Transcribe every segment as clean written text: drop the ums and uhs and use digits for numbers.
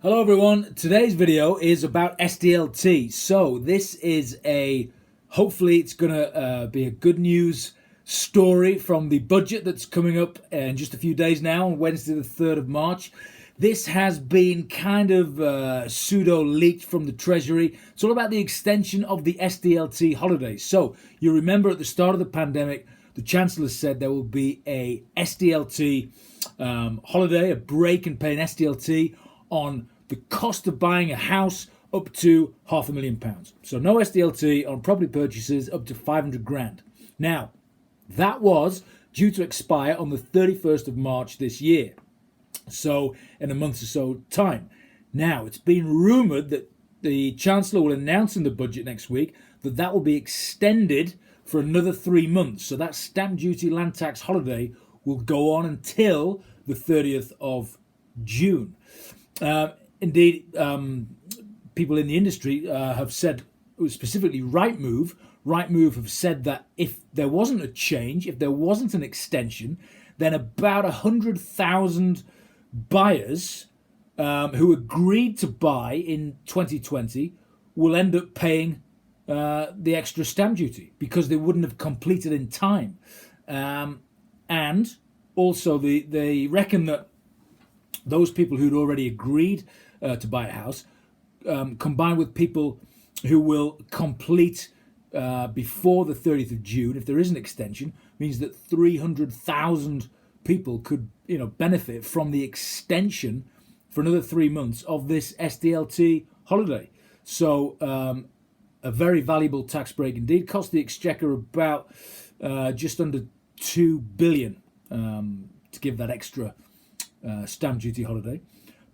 Hello everyone, today's video is about SDLT. So this is hopefully it's gonna be a good news story from the budget that's coming up in just a few days now, on Wednesday the 3rd of March. This has been kind of pseudo leaked from the Treasury. It's all about the extension of the SDLT holiday. So you remember at the start of the pandemic, the Chancellor said there will be a SDLT holiday, a break in paying SDLT on the cost of buying a house up to £500,000. So no SDLT on property purchases up to 500 grand. Now, that was due to expire on the 31st of March this year. So in a month or so time. Now, it's been rumoured that the Chancellor will announce in the budget next week that that will be extended for another 3 months. So that stamp duty land tax holiday will go on until the 30th of June. Indeed, people in the industry have said, specifically Rightmove have said that if there wasn't a change, if there wasn't an extension, then about 100,000 buyers who agreed to buy in 2020 will end up paying the extra stamp duty because they wouldn't have completed in time. And also they reckon that those people who'd already agreed to buy a house, combined with people who will complete before the 30th of June, if there is an extension, means that 300,000 people could, benefit from the extension for another 3 months of this SDLT holiday. So a very valuable tax break indeed. Cost the Exchequer about just under 2 billion to give that extra stamp duty holiday.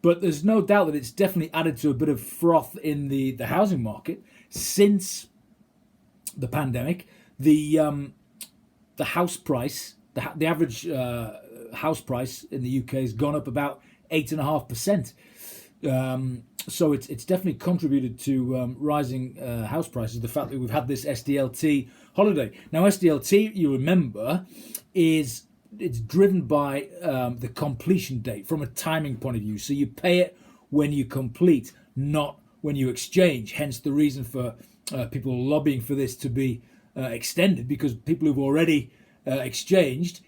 But there's no doubt that it's definitely added to a bit of froth in the housing market since the pandemic. The house price, the average house price in the UK has gone up about 8.5%. So it's definitely contributed to rising house prices, the fact that we've had this SDLT holiday. Now, SDLT, you remember, it's driven by the completion date from a timing point of view. So you pay it when you complete, not when you exchange. Hence the reason for people lobbying for this to be extended, because people who've already exchanged,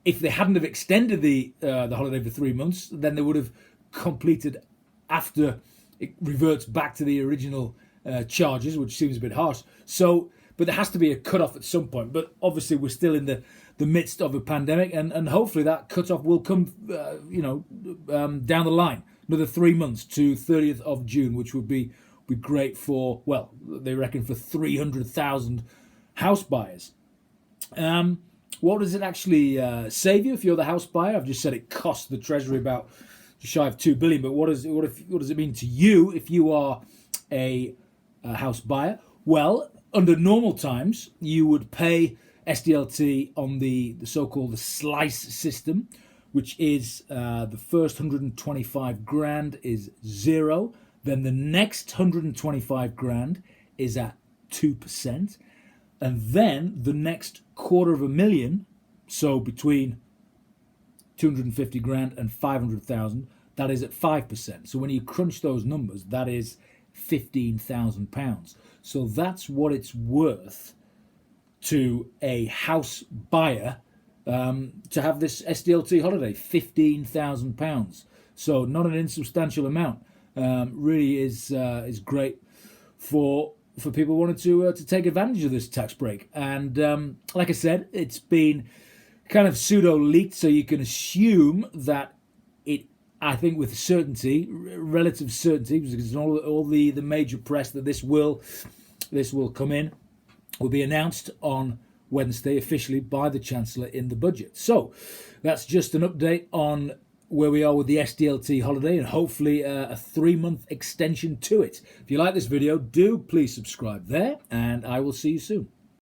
if they hadn't have extended the holiday for 3 months, then they would have completed after it reverts back to the original charges, which seems a bit harsh. So, but there has to be a cut-off at some point. But obviously we're still in the midst of a pandemic, and hopefully that cut-off will come, down the line. Another 3 months to 30th of June, which would be great for, well, they reckon for 300,000 house buyers. What does it actually save you if you're the house buyer? I've just said it costs the Treasury about just shy of 2 billion, but what does it mean to you if you are a house buyer? Well, under normal times, you would pay SDLT on the so-called the slice system, which is the first 125 grand is 0, then the next 125 grand is at 2%, and then the next 250,000, so between 250 grand and 500,000, that is at 5%. So when you crunch those numbers, that is £15,000. So that's what it's worth to a house buyer to have this SDLT holiday, £15,000. So not an insubstantial amount. Really is great for people wanting to take advantage of this tax break. And like I said, it's been kind of pseudo leaked, so you can assume that I think with certainty, relative certainty, because it's all the major press that this will come in, will be announced on Wednesday officially by the Chancellor in the budget. So that's just an update on where we are with the SDLT holiday, and hopefully a 3-month extension to it. If you like this video, do please subscribe there, and I will see you soon.